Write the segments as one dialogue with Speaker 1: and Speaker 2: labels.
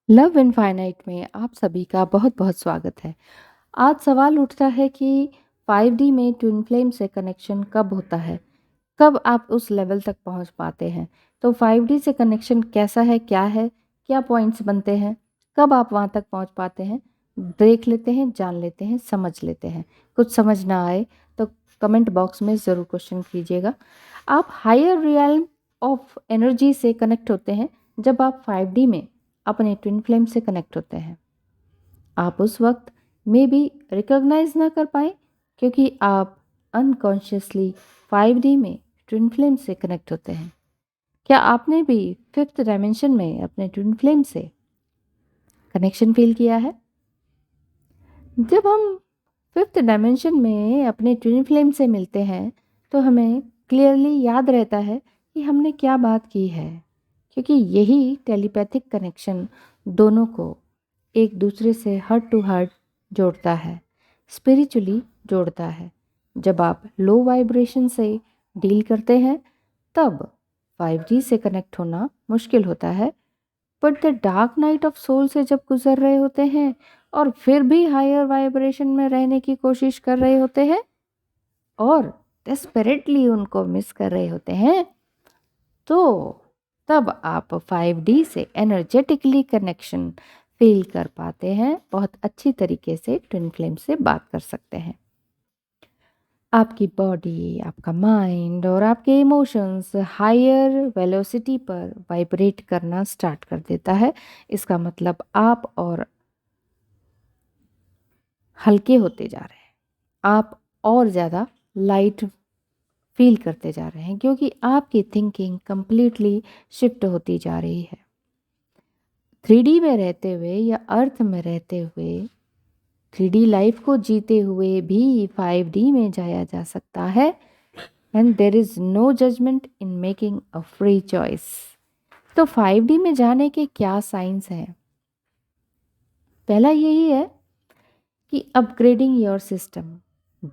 Speaker 1: Love infinite में आप सभी का बहुत बहुत स्वागत है। आज सवाल उठता है कि 5D में ट्विन फ्लेम से कनेक्शन कब होता है? कब आप उस लेवल तक पहुंच पाते हैं? तो 5D से कनेक्शन कैसा है, क्या है, क्या पॉइंट्स बनते हैं, कब आप वहां तक पहुंच पाते हैं? देख लेते हैं, जान लेते हैं, समझ लेते हैं। कुछ समझ ना आए तो कमेंट बॉक्स में ज़रूर क्वेश्चन कीजिएगा। आप हायर रियल्म ऑफ एनर्जी से कनेक्ट होते हैं जब आप 5D में अपने ट्विन फ्लेम से कनेक्ट होते हैं। आप उस वक्त में भी रिकॉग्नाइज ना कर पाए क्योंकि आप अनकॉन्शियसली 5D में ट्विन फ्लेम से कनेक्ट होते हैं। क्या आपने भी फिफ्थ डायमेंशन में अपने ट्विन फ्लेम से कनेक्शन फील किया है? जब हम फिफ्थ डायमेंशन में अपने ट्विन फ्लेम से मिलते हैं तो हमें क्लियरली याद रहता है कि हमने क्या बात की है, क्योंकि यही टेलीपैथिक कनेक्शन दोनों को एक दूसरे से हार्ट टू हार्ट जोड़ता है, स्पिरिचुअली जोड़ता है। जब आप लो वाइब्रेशन से डील करते हैं तब 5D से कनेक्ट होना मुश्किल होता है, but the dark night of soul से जब गुजर रहे होते हैं और फिर भी हायर वाइब्रेशन में रहने की कोशिश कर रहे होते हैं और डेस्परेटली उनको मिस कर रहे होते हैं, तो तब आप 5D से एनर्जेटिकली कनेक्शन फील कर पाते हैं। बहुत अच्छी तरीके से ट्विन फ्लेम से बात कर सकते हैं। आपकी बॉडी, आपका माइंड और आपके इमोशंस हायर वेलोसिटी पर वाइब्रेट करना स्टार्ट कर देता है। इसका मतलब आप और हल्के होते जा रहे हैं, आप और ज़्यादा लाइट फील करते जा रहे हैं क्योंकि आपकी थिंकिंग कंप्लीटली शिफ्ट होती जा रही है। 3D में रहते हुए या अर्थ में रहते हुए 3D लाइफ को जीते हुए भी 5D में जाया जा सकता है। And there is no judgement in making a free choice. तो 5D में जाने के क्या साइंस हैं? पहला यही है कि अपग्रेडिंग योर सिस्टम।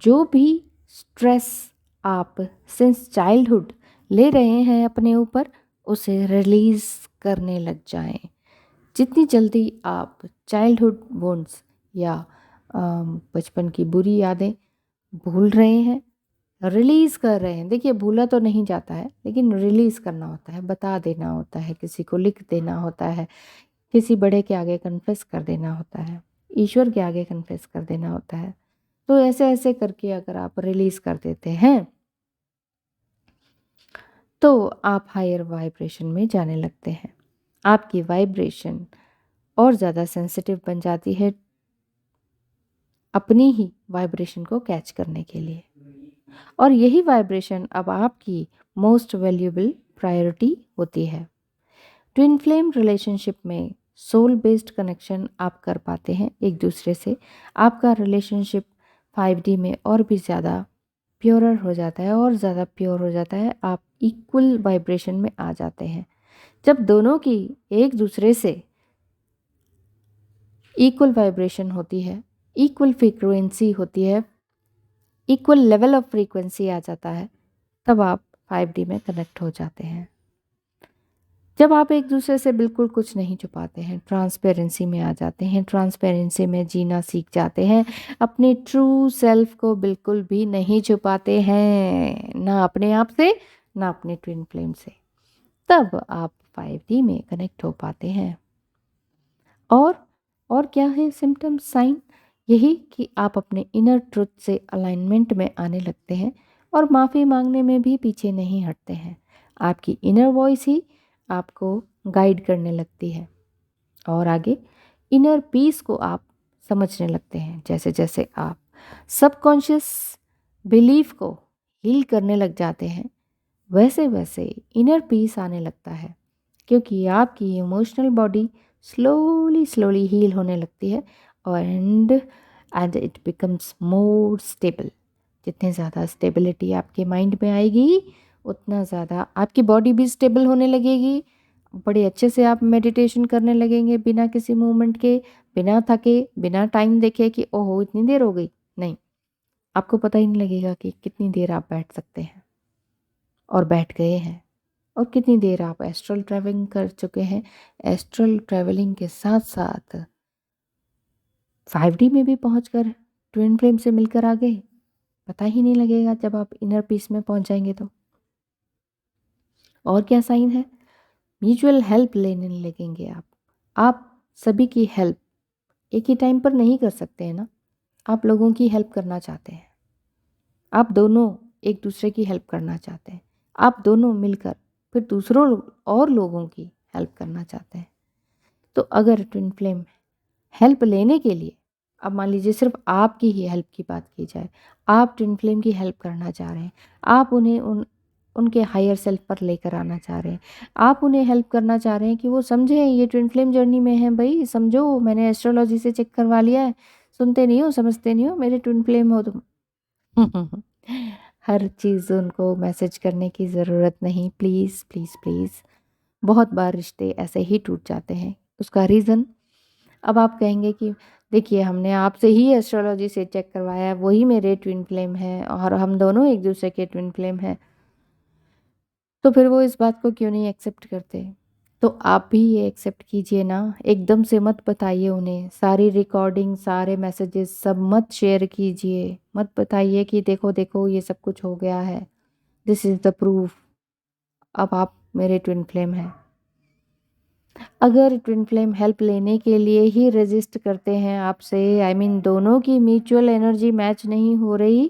Speaker 1: जो भी स्ट्रेस आप सिंस चाइल्डहुड ले रहे हैं अपने ऊपर, उसे रिलीज करने लग जाएं। जितनी जल्दी आप चाइल्डहुड वोन्स या बचपन की बुरी यादें भूल रहे हैं, रिलीज़ कर रहे हैं। देखिए, भूला तो नहीं जाता है, लेकिन रिलीज़ करना होता है, बता देना होता है, किसी को लिख देना होता है, किसी बड़े के आगे कन्फेस कर देना होता है, ईश्वर के आगे कन्फेस कर देना होता है। तो ऐसे ऐसे करके अगर आप रिलीज़ कर देते हैं तो आप हायर वाइब्रेशन में जाने लगते हैं। आपकी वाइब्रेशन और ज़्यादा सेंसिटिव बन जाती है अपनी ही वाइब्रेशन को कैच करने के लिए, और यही वाइब्रेशन अब आपकी मोस्ट वैल्यूएबल प्रायोरिटी होती है। ट्विन फ्लेम रिलेशनशिप में सोल बेस्ड कनेक्शन आप कर पाते हैं एक दूसरे से। आपका रिलेशनशिप 5D में और भी ज़्यादा प्योरर हो जाता है, और ज़्यादा प्योर हो जाता है। आप इक्वल वाइब्रेशन में आ जाते हैं। जब दोनों की एक दूसरे से इक्वल वाइब्रेशन होती है, इक्वल फ्रीक्वेंसी होती है, इक्वल लेवल ऑफ फ्रीक्वेंसी आ जाता है, तब आप 5D में कनेक्ट हो जाते हैं। जब आप एक दूसरे से बिल्कुल कुछ नहीं छुपाते हैं, ट्रांसपेरेंसी में आ जाते हैं, ट्रांसपेरेंसी में जीना सीख जाते हैं, अपने ट्रू सेल्फ को बिल्कुल भी नहीं छुपाते हैं, ना अपने आप से, ना अपने ट्विन फ्लेम से, तब आप 5D में कनेक्ट हो पाते हैं। और क्या है सिम्टम साइन? यही कि आप अपने इनर ट्रुथ से अलाइनमेंट में आने लगते हैं और माफ़ी मांगने में भी पीछे नहीं हटते हैं। आपकी इनर वॉइस ही आपको गाइड करने लगती है, और आगे इनर पीस को आप समझने लगते हैं। जैसे जैसे आप सबकॉन्शियस बिलीफ को हील करने लग जाते हैं, वैसे वैसे इनर पीस आने लगता है, क्योंकि आपकी emotional body slowly slowly heal होने लगती है, और and it becomes more stable. जितने ज़्यादा स्टेबिलिटी आपके माइंड में आएगी, उतना ज़्यादा आपकी बॉडी भी स्टेबल होने लगेगी। बड़े अच्छे से आप मेडिटेशन करने लगेंगे, बिना किसी मूवमेंट के, बिना थके, बिना टाइम देखे कि ओहो इतनी देर हो गई। नहीं, आपको पता ही नहीं लगेगा कि कितनी देर आप बैठ सकते हैं और बैठ गए हैं। और कितनी देर आप एस्ट्रल ट्रैवलिंग कर चुके हैं। एस्ट्रल ट्रैवलिंग के साथ साथ 5D में भी पहुंचकर ट्विन फ्लेम से मिलकर आ गए, पता ही नहीं लगेगा जब आप इनर पीस में पहुंच जाएंगे तो। और क्या साइन है, म्यूचुअल हेल्प लेने लगेंगे आप सभी की हेल्प एक ही टाइम पर नहीं कर सकते हैं ना, आप लोगों की हेल्प करना चाहते हैं, आप दोनों एक दूसरे की हेल्प करना चाहते हैं, आप दोनों मिलकर फिर दूसरों और लोगों की हेल्प करना चाहते हैं। तो अगर ट्विन फ्लेम हेल्प लेने के लिए, अब मान लीजिए सिर्फ आपकी ही हेल्प की बात की जाए, आप ट्विन फ्लेम की हेल्प करना चाह रहे हैं, आप उन्हें उनके हायर सेल्फ पर लेकर आना चाह रहे हैं, आप उन्हें हेल्प करना चाह रहे हैं कि वो समझें ये ट्विन फ्लेम जर्नी में है, भाई समझो, मैंने एस्ट्रोलॉजी से चेक करवा लिया है, सुनते नहीं हो, समझते नहीं हो, मेरे ट्विन फ्लेम हो तुम। हर चीज़ उनको मैसेज करने की ज़रूरत नहीं, प्लीज़ प्लीज़ प्लीज़। बहुत बार रिश्ते ऐसे ही टूट जाते हैं, उसका रीज़न, अब आप कहेंगे कि देखिए हमने आपसे ही एस्ट्रोलॉजी से चेक करवाया है, वही मेरे ट्विन फ्लेम है और हम दोनों एक दूसरे के ट्विन फ्लेम हैं, तो फिर वो इस बात को क्यों नहीं एक्सेप्ट करते। तो आप भी ये एक्सेप्ट कीजिए ना, एकदम से मत बताइए उन्हें, सारी रिकॉर्डिंग सारे मैसेजेस सब मत शेयर कीजिए, मत बताइए कि देखो देखो ये सब कुछ हो गया है, दिस इज़ द प्रूफ, अब आप मेरे ट्विन फ्लेम हैं। अगर ट्विन फ्लेम हेल्प लेने के लिए ही रेजिस्ट करते हैं आपसे, आई मीन दोनों की म्यूचुअल एनर्जी मैच नहीं हो रही,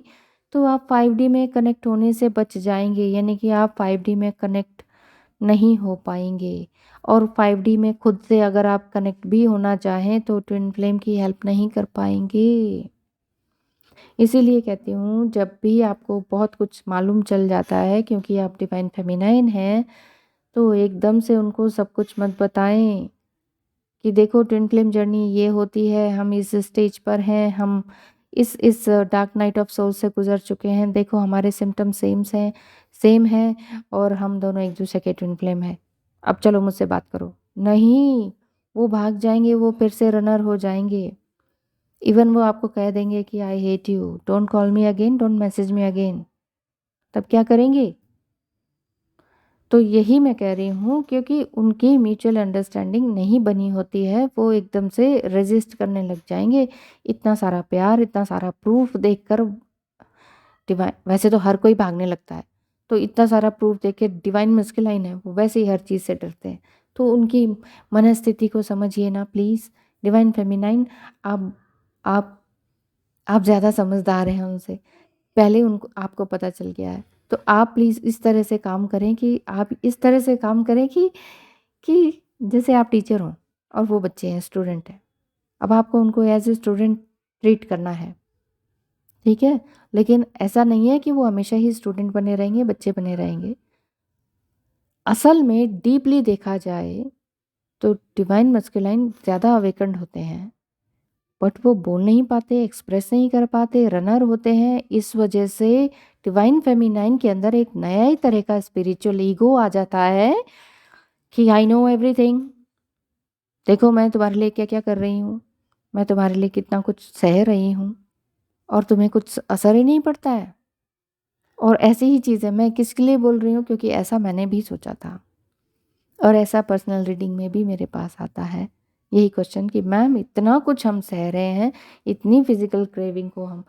Speaker 1: तो आप 5D में कनेक्ट होने से बच जाएंगे, यानी कि आप 5D में कनेक्ट नहीं हो पाएंगे। और 5D में खुद से अगर आप कनेक्ट भी होना चाहें तो ट्विन फ्लेम की हेल्प नहीं कर पाएंगे। इसीलिए कहती हूँ जब भी आपको बहुत कुछ मालूम चल जाता है, क्योंकि आप डिवाइन फेमिनाइन हैं, तो एकदम से उनको सब कुछ मत बताएं कि देखो ट्विन फ्लेम जर्नी ये होती है, हम इस स्टेज पर हैं, हम इस डार्क नाइट ऑफ सोल से गुजर चुके हैं, देखो हमारे सिम्टम सेम हैं और हम दोनों एक दूसरे के ट्विन फ्लेम हैं, अब चलो मुझसे बात करो। नहीं, वो भाग जाएंगे, वो फिर से रनर हो जाएंगे, इवन वो आपको कह देंगे कि I hate you, don't call me again, don't message me again. तब क्या करेंगे। तो यही मैं कह रही हूँ, क्योंकि उनकी म्यूचुअल अंडरस्टैंडिंग नहीं बनी होती है, वो एकदम से रेजिस्ट करने लग जाएंगे। इतना सारा प्यार, इतना सारा प्रूफ देखकर डिवाइन, वैसे तो हर कोई भागने लगता है, तो इतना सारा प्रूफ देख के डिवाइन मस्कुलाइन है, वो वैसे ही हर चीज़ से डरते हैं। तो उनकी मनस्थिति को समझिए ना प्लीज़। डिवाइन फेमिनाइन, आप आप आप ज़्यादा समझदार हैं उनसे, पहले उनको आपको पता चल गया है, तो आप प्लीज़ इस तरह से काम करें कि आप इस तरह से काम करें कि जैसे आप टीचर हों और वो बच्चे हैं, स्टूडेंट हैं, अब आपको उनको एज ए स्टूडेंट ट्रीट करना है, ठीक है, लेकिन ऐसा नहीं है कि वो हमेशा ही स्टूडेंट बने रहेंगे, बच्चे बने रहेंगे। असल में डीपली देखा जाए तो डिवाइन मस्कुलाइन ज़्यादा अवेकन्ड होते हैं, बट वो बोल नहीं पाते, एक्सप्रेस नहीं कर पाते, रनर होते हैं, इस वजह से डिवाइन फेमिनाइन के अंदर एक नया ही तरह का स्पिरिचुअल ईगो आ जाता है कि आई नो एवरीथिंग, देखो मैं तुम्हारे लिए क्या क्या कर रही हूँ, मैं तुम्हारे लिए कितना कुछ सह रही हूँ और तुम्हें कुछ असर ही नहीं पड़ता है। और ऐसी ही चीज़ है, मैं किसके लिए बोल रही हूँ, क्योंकि ऐसा मैंने भी सोचा था और ऐसा पर्सनल रीडिंग में भी मेरे पास आता है यही क्वेश्चन कि मैम इतना कुछ हम सह रहे हैं, इतनी फिजिकल क्रेविंग को हम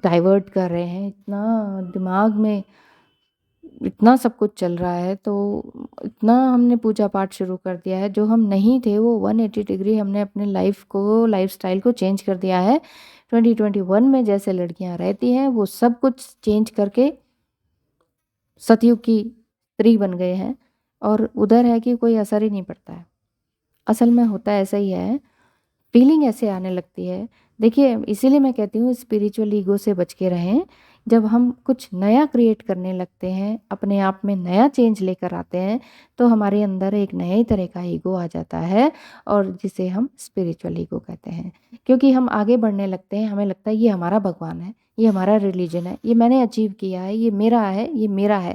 Speaker 1: डाइवर्ट कर रहे हैं, इतना दिमाग में इतना सब कुछ चल रहा है, तो इतना हमने पूजा पाठ शुरू कर दिया है, जो हम नहीं थे वो 180 डिग्री हमने अपने लाइफस्टाइल को चेंज कर दिया है। 2021 में जैसे लड़कियां रहती हैं वो सब कुछ चेंज करके सतयुग की स्त्री बन गए हैं, और उधर है कि कोई असर ही नहीं पड़ता है। असल में होता ऐसा ही है, फीलिंग ऐसे आने लगती है। देखिए इसीलिए मैं कहती हूँ स्पिरिचुअल ईगो से बच के रहें। जब हम कुछ नया क्रिएट करने लगते हैं, अपने आप में नया चेंज लेकर आते हैं, तो हमारे अंदर एक नए ही तरह का ईगो आ जाता है, और जिसे हम स्पिरिचुअल ईगो कहते हैं। क्योंकि हम आगे बढ़ने लगते हैं, हमें लगता है ये हमारा भगवान है, ये हमारा रिलीजन है, ये मैंने अचीव किया है, ये मेरा है, ये मेरा है।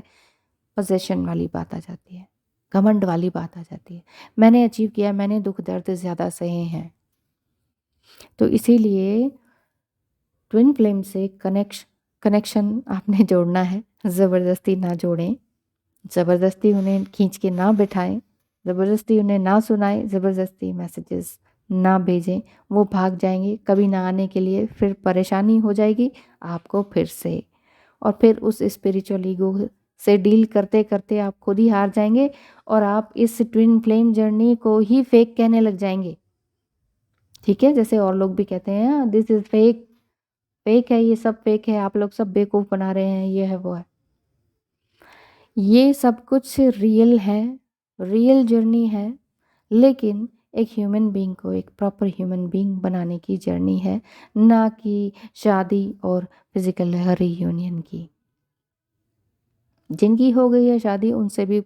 Speaker 1: पोजेशन वाली बात आ जाती है, घमंड वाली बात आ जाती है, मैंने अचीव किया, मैंने दुख दर्द ज़्यादा सहे हैं। तो इसीलिए ट्विन फ्लेम से कनेक्शन आपने जोड़ना है, ज़बरदस्ती ना जोड़ें, ज़बरदस्ती उन्हें खींच के ना बिठाएं, ज़बरदस्ती उन्हें ना सुनाएं, ज़बरदस्ती मैसेजेस ना भेजें। वो भाग जाएंगे कभी ना आने के लिए, फिर परेशानी हो जाएगी आपको फिर से। और फिर उस स्पिरिचुअल ईगो से डील करते करते आप खुद ही हार जाएंगे और आप इस ट्विन फ्लेम जर्नी को ही फेक कहने लग जाएंगे। ठीक है, जैसे और लोग भी कहते हैं दिस इज फेक, फेक है, ये सब फेक है, आप लोग सब बेवकूफ़ बना रहे हैं, ये है वो है। ये सब कुछ रियल है, रियल जर्नी है, लेकिन एक ह्यूमन बीइंग को एक प्रॉपर ह्यूमन बीइंग बनाने की जर्नी है, ना कि शादी और फिजिकल रीयूनियन की। जिनकी हो गई है शादी उनसे भी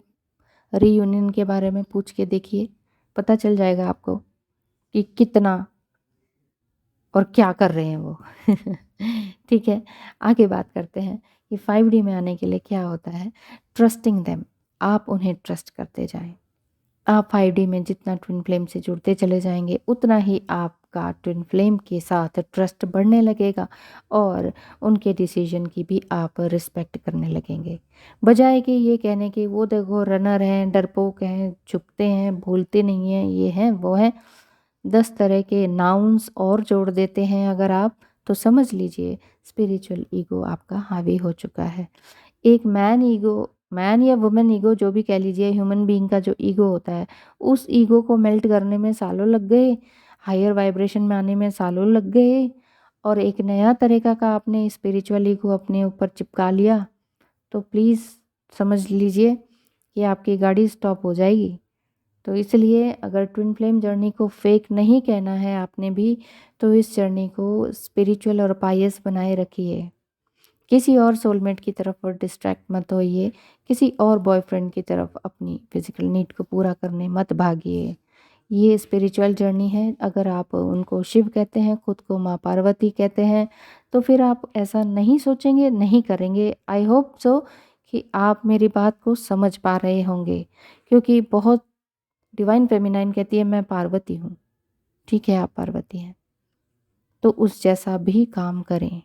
Speaker 1: रीयूनियन के बारे में पूछ के देखिए, पता चल जाएगा आपको कि कितना और क्या कर रहे हैं वो। ठीक है, आगे बात करते हैं कि 5D में आने के लिए क्या होता है। ट्रस्टिंग देम, आप उन्हें ट्रस्ट करते जाएं। आप 5D में जितना ट्विन फ्लेम से जुड़ते चले जाएंगे उतना ही आपका ट्विन फ्लेम के साथ ट्रस्ट बढ़ने लगेगा और उनके डिसीजन की भी आप रिस्पेक्ट करने लगेंगे। बजाय कि ये कहने कि वो देखो रनर हैं, डरपोक हैं, झुकते हैं, भूलते नहीं हैं, ये हैं वो हैं, 10 तरह के नाउन्स और जोड़ देते हैं अगर आप, तो समझ लीजिए स्पिरिचुअल ईगो आपका हावी हो चुका है। एक मैन ईगो, मैन या वुमेन ईगो जो भी कह लीजिए, ह्यूमन बीइंग का जो ईगो होता है, उस ईगो को मेल्ट करने में सालों लग गए, हायर वाइब्रेशन में आने में सालों लग गए, और एक नया तरीका का आपने स्पिरिचुअल ईगो अपने ऊपर चिपका लिया, तो प्लीज़ समझ लीजिए कि आपकी गाड़ी स्टॉप हो जाएगी। तो इसलिए अगर ट्विन फ्लेम जर्नी को फेक नहीं कहना है आपने भी, तो इस जर्नी को स्पिरिचुअल और पायस बनाए रखिए। किसी और सोलमेट की तरफ और डिस्ट्रैक्ट मत होइए, किसी और बॉयफ्रेंड की तरफ अपनी फिजिकल नीड को पूरा करने मत भागिए। ये स्पिरिचुअल जर्नी है। अगर आप उनको शिव कहते हैं, खुद को माँ पार्वती कहते हैं, तो फिर आप ऐसा नहीं सोचेंगे, नहीं करेंगे। आई होप सो कि आप मेरी बात को समझ पा रहे होंगे, क्योंकि बहुत डिवाइन फेमिनाइन कहती है मैं पार्वती हूँ। ठीक है, आप पार्वती हैं, तो उस जैसा भी काम करें।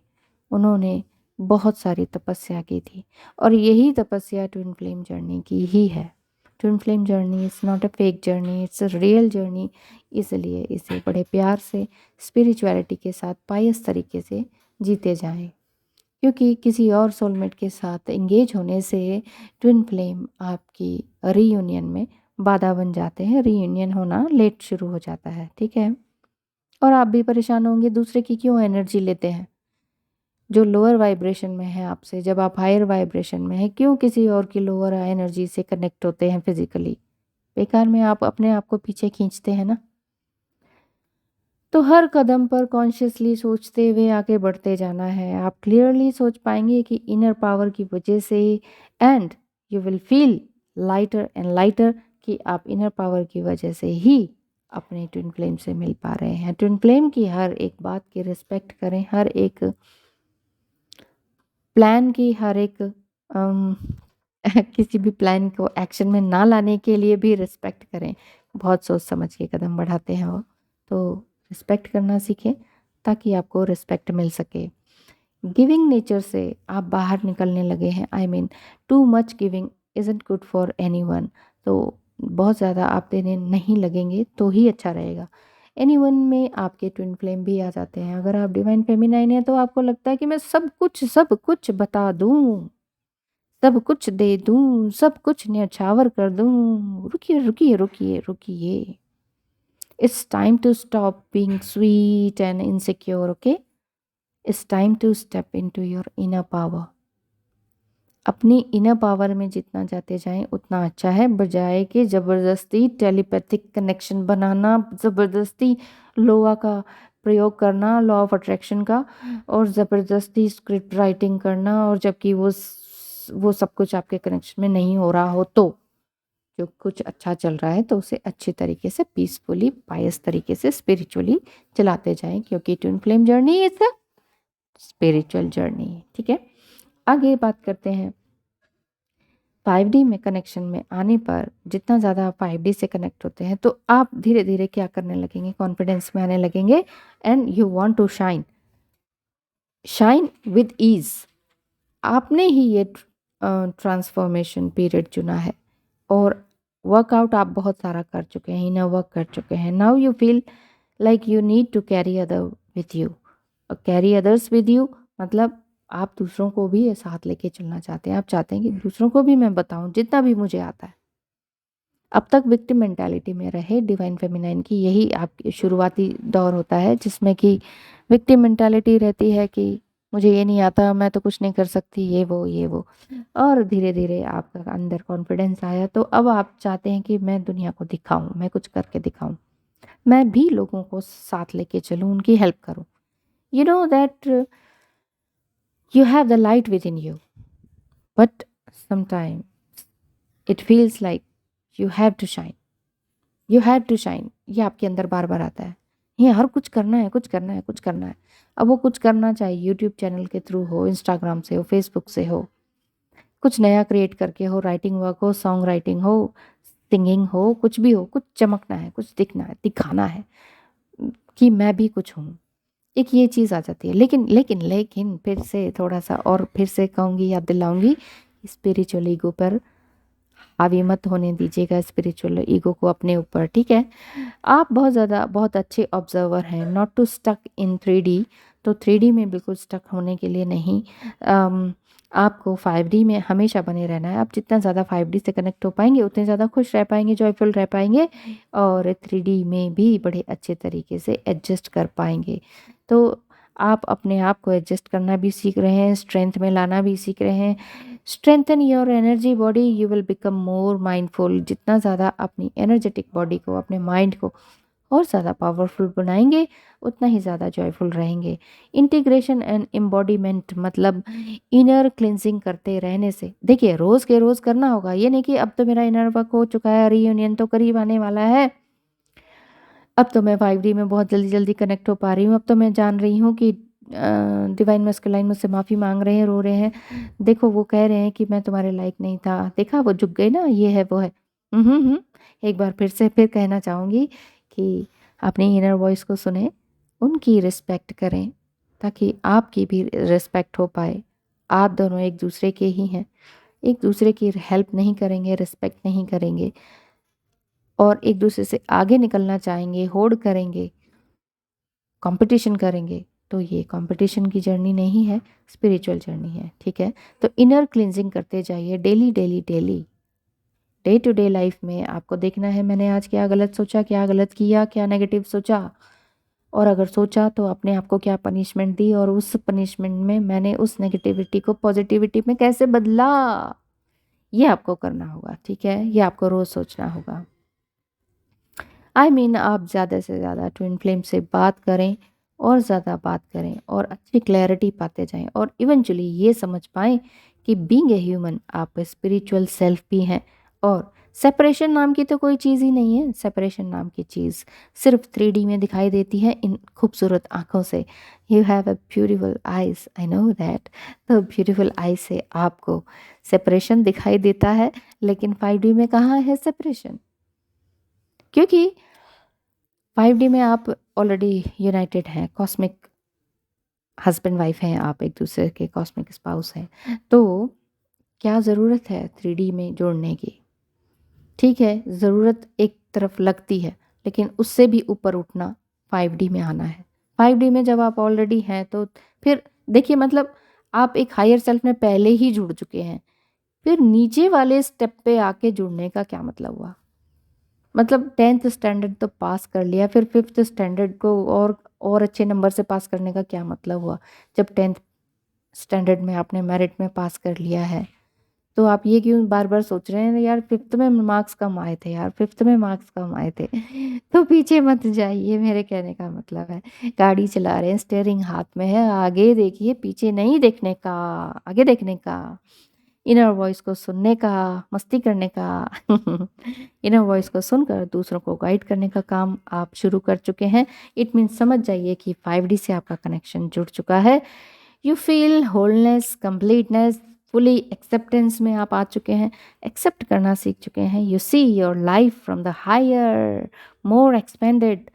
Speaker 1: उन्होंने बहुत सारी तपस्या की थी और यही तपस्या ट्विन फ्लेम जर्नी की ही है। Twin flame journey is not a fake journey, it's a real journey. इसलिए इसे बड़े प्यार से स्पिरिचुअलिटी के साथ पायस तरीके से जीते जाएं, क्योंकि किसी और सोलमेट के साथ एंगेज होने से ट्विन फ्लेम आपकी रीयूनियन में बाधा बन जाते हैं। रीयूनियन होना लेट शुरू हो जाता है। ठीक है, और आप भी परेशान होंगे दूसरे की क्यों एनर्जी लेते हैं, जो लोअर वाइब्रेशन में है आपसे, जब आप हायर वाइब्रेशन में हैं क्यों किसी और की लोअर एनर्जी से कनेक्ट होते हैं फिजिकली। बेकार में आप अपने आप को पीछे खींचते हैं ना। तो हर कदम पर कॉन्शियसली सोचते हुए आगे बढ़ते जाना है। आप क्लियरली सोच पाएंगे कि इनर पावर की वजह से, and you will feel lighter and lighter कि आप इनर पावर की वजह से ही अपने ट्विन फ्लेम से मिल पा रहे हैं। ट्विन फ्लेम की हर एक बात की रिस्पेक्ट करें, हर एक प्लान की, हर एक किसी भी प्लान को एक्शन में ना लाने के लिए भी रिस्पेक्ट करें। बहुत सोच समझ के कदम बढ़ाते हैं वो, तो रिस्पेक्ट करना सीखें ताकि आपको रिस्पेक्ट मिल सके। गिविंग नेचर से आप बाहर निकलने लगे हैं। I mean too much giving isn't good for anyone. तो बहुत ज़्यादा आप देने नहीं लगेंगे तो ही अच्छा रहेगा। एनीवन में आपके ट्विन फ्लेम भी आ जाते हैं। अगर आप डिवाइन फेमिनाइन है तो आपको लगता है कि मैं सब कुछ बता दूं, सब कुछ दे दूं, सब कुछ न्यौछावर कर दूं। रुकिए रुकिए रुकिए रुकिए, it's time to stop being sweet and insecure. Okay, it's time to step into your inner power. अपनी इनर पावर में जितना जाते जाएं उतना अच्छा है, बजाय कि ज़बरदस्ती टेलीपैथिक कनेक्शन बनाना, ज़बरदस्ती लोआ का प्रयोग करना, लॉ ऑफ अट्रैक्शन का, और ज़बरदस्ती स्क्रिप्ट राइटिंग करना, और जबकि वो सब कुछ आपके कनेक्शन में नहीं हो रहा हो। तो जो कुछ अच्छा चल रहा है तो उसे अच्छे तरीके से, पीसफुली, पायस तरीके से, स्पिरिचुअली चलाते जाएं, क्योंकि twin flame journey is a spiritual journey. ठीक है, आगे बात करते हैं। 5D में कनेक्शन में आने पर जितना ज़्यादा आप 5D से कनेक्ट होते हैं तो आप धीरे धीरे क्या करने लगेंगे, कॉन्फिडेंस में आने लगेंगे, and you want to shine, shine with ease. आपने ही ये ट्रांसफॉर्मेशन पीरियड चुना है और वर्कआउट आप बहुत सारा कर चुके हैं, इनर वर्क कर चुके हैं। Now you feel like you need to carry other with you. Carry others with you मतलब आप दूसरों को भी ये साथ लेके चलना चाहते हैं। आप चाहते हैं कि दूसरों को भी मैं बताऊं जितना भी मुझे आता है। अब तक विक्टिम मेंटालिटी में रहे डिवाइन फेमिनाइन की, यही आपकी शुरुआती दौर होता है जिसमें कि विक्टिम मेंटालिटी रहती है कि मुझे ये नहीं आता, मैं तो कुछ नहीं कर सकती, ये वो। और धीरे धीरे आपका अंदर कॉन्फिडेंस आया तो अब आप चाहते हैं कि मैं दुनिया को दिखाऊं, मैं कुछ करके दिखाऊं, मैं भी लोगों को साथ लेके चलूं, उनकी हेल्प करूं। You know that you have the light within you, but sometime it feels like you have to shine, you have to shine. ये आपके अंदर बार बार आता है, ये हर कुछ करना है, कुछ करना है, कुछ करना है। अब वो कुछ करना चाहे यूट्यूब चैनल के थ्रू हो, इंस्टाग्राम से हो, फेसबुक से हो, कुछ नया क्रिएट करके हो, राइटिंग वर्क हो, सॉन्ग राइटिंग हो, सिंगिंग हो, कुछ भी हो, कुछ चमकना है, कुछ दिखना है, दिखाना है कि मैं भी कुछ हूँ। एक ये चीज़ आ जाती है। लेकिन फिर से थोड़ा सा और फिर से कहूँगी, याद दिलाऊंगी, स्पिरिचुअल ईगो पर हावी मत होने दीजिएगा, स्पिरिचुअल ईगो को अपने ऊपर, ठीक है। आप बहुत ज़्यादा बहुत अच्छे ऑब्जर्वर हैं, not to stuck in 3D। तो 3D में बिल्कुल स्टक होने के लिए नहीं, आपको 5D में हमेशा बने रहना है। आप जितना ज़्यादा 5D से कनेक्ट हो पाएंगे उतने ज़्यादा खुश रह पाएंगे, जॉयफुल रह पाएंगे और 3D में भी बड़े अच्छे तरीके से एडजस्ट कर पाएंगे। तो आप अपने आप को एडजस्ट करना भी सीख रहे हैं, स्ट्रेंथ में लाना भी सीख रहे हैं। Strengthen your energy body, you will become more mindful. जितना ज़्यादा अपनी एनर्जेटिक बॉडी को, अपने माइंड को और ज़्यादा पावरफुल बनाएंगे उतना ही ज़्यादा जॉयफुल रहेंगे। इंटीग्रेशन एंड एम्बॉडीमेंट मतलब इनर क्लिनजिंग करते रहने से, देखिए रोज़ के रोज़ करना होगा, ये नहीं कि अब तो मेरा इनर वर्क हो चुका है, रीयूनियन तो करीब आने वाला है, अब तो मैं 5D में बहुत जल्दी जल्दी कनेक्ट हो पा रही हूँ, अब तो मैं जान रही हूँ कि डिवाइन मस्कुलाइन मुझसे माफ़ी मांग रहे हैं, रो रहे हैं, देखो वो कह रहे हैं कि मैं तुम्हारे लायक नहीं था, देखा वो झुक गए ना, ये है वो है। एक बार फिर से फिर कहना चाहूँगी कि अपनी इनर वॉइस को सुने, उनकी रिस्पेक्ट करें ताकि आपकी भी रिस्पेक्ट हो पाए। आप दोनों एक दूसरे के ही हैं, एक दूसरे की हेल्प नहीं करेंगे, रिस्पेक्ट नहीं करेंगे और एक दूसरे से आगे निकलना चाहेंगे, होड़ करेंगे, कंपटीशन करेंगे, तो ये कंपटीशन की जर्नी नहीं है, स्पिरिचुअल जर्नी है, ठीक है। तो इनर क्लिनजिंग करते जाइए daily daily daily. Day to day life में आपको देखना है मैंने आज क्या गलत सोचा, क्या गलत किया, क्या नेगेटिव सोचा, और अगर सोचा तो अपने आप को क्या पनिशमेंट दी और उस पनिशमेंट में मैंने उस नेगेटिविटी को पॉजिटिविटी में कैसे बदला। ये आपको करना होगा, ठीक है, ये आपको रोज़ सोचना होगा। आप ज़्यादा से ज़्यादा ट्विन फ्लेम से बात करें और ज़्यादा बात करें और अच्छी क्लैरिटी पाते जाएं और इवेंचुअली ये समझ पाएं कि बीइंग ए ह्यूमन आप स्पिरिचुअल सेल्फ भी हैं और सेपरेशन नाम की तो कोई चीज़ ही नहीं है। सेपरेशन नाम की चीज़ सिर्फ 3D में दिखाई देती है इन खूबसूरत आँखों से। You have a beautiful eyes, I know that. तो ब्यूटीफुल आइज से आपको सेपरेशन दिखाई देता है, लेकिन 5D में कहाँ है सेपरेशन? क्योंकि 5D में आप ऑलरेडी यूनाइटेड हैं, कॉस्मिक हस्बैंड वाइफ हैं, आप एक दूसरे के कॉस्मिक स्पाउस हैं। तो क्या ज़रूरत है 3D में जोड़ने की? ठीक है, ज़रूरत एक तरफ लगती है, लेकिन उससे भी ऊपर उठना 5D में आना है। 5D में जब आप ऑलरेडी हैं तो फिर देखिए मतलब आप एक हायर सेल्फ में पहले ही जुड़ चुके हैं, फिर नीचे वाले स्टेप पे आके जुड़ने का क्या मतलब हुआ? मतलब 10th स्टैंडर्ड तो पास कर लिया, फिर 5th स्टैंडर्ड को और अच्छे नंबर से पास करने का क्या मतलब हुआ? जब 10th स्टैंडर्ड में आपने मेरिट में पास कर लिया है, तो आप ये क्यों बार बार सोच रहे हैं यार 5th में मार्क्स कम आए थे, यार 5th में मार्क्स कम आए थे। तो पीछे मत जाइए, मेरे कहने का मतलब है गाड़ी चला रहे हैं, स्टेयरिंग हाथ में है, आगे देखिए, पीछे नहीं देखने का, आगे देखने का, इनर वॉइस को सुनने का, मस्ती करने का। इनर वॉइस को सुनकर दूसरों को गाइड करने का काम आप शुरू कर चुके हैं। इट मीन्स समझ जाइए कि 5D से आपका कनेक्शन जुड़ चुका है। You feel wholeness, completeness, fully acceptance में आप आ चुके हैं, एक्सेप्ट करना सीख चुके हैं। You see your life from the higher, more expanded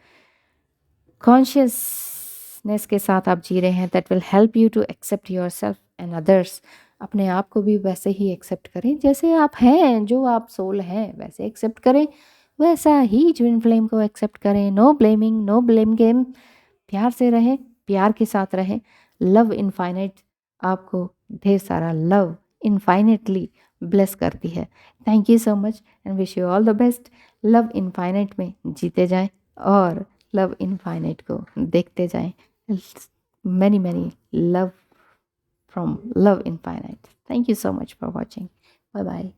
Speaker 1: consciousness के साथ आप जी रहे हैं। That will help you to accept yourself and others. अपने आप को भी वैसे ही एक्सेप्ट करें जैसे आप हैं, जो आप सोल हैं वैसे एक्सेप्ट करें, वैसा ही ट्विन फ्लेम को एक्सेप्ट करें। No blaming, no blame game. प्यार से रहें, प्यार के साथ रहें। लव इनफाइनाइट आपको ढेर सारा लव इनफाइनेटली ब्लेस करती है। Thank you so much and wish you all the best. Love infinite में जीते जाएं और लव इनफाइनाइट को देखते जाएं। Many many love from Love Infinite. Thank you so much for watching. Bye bye.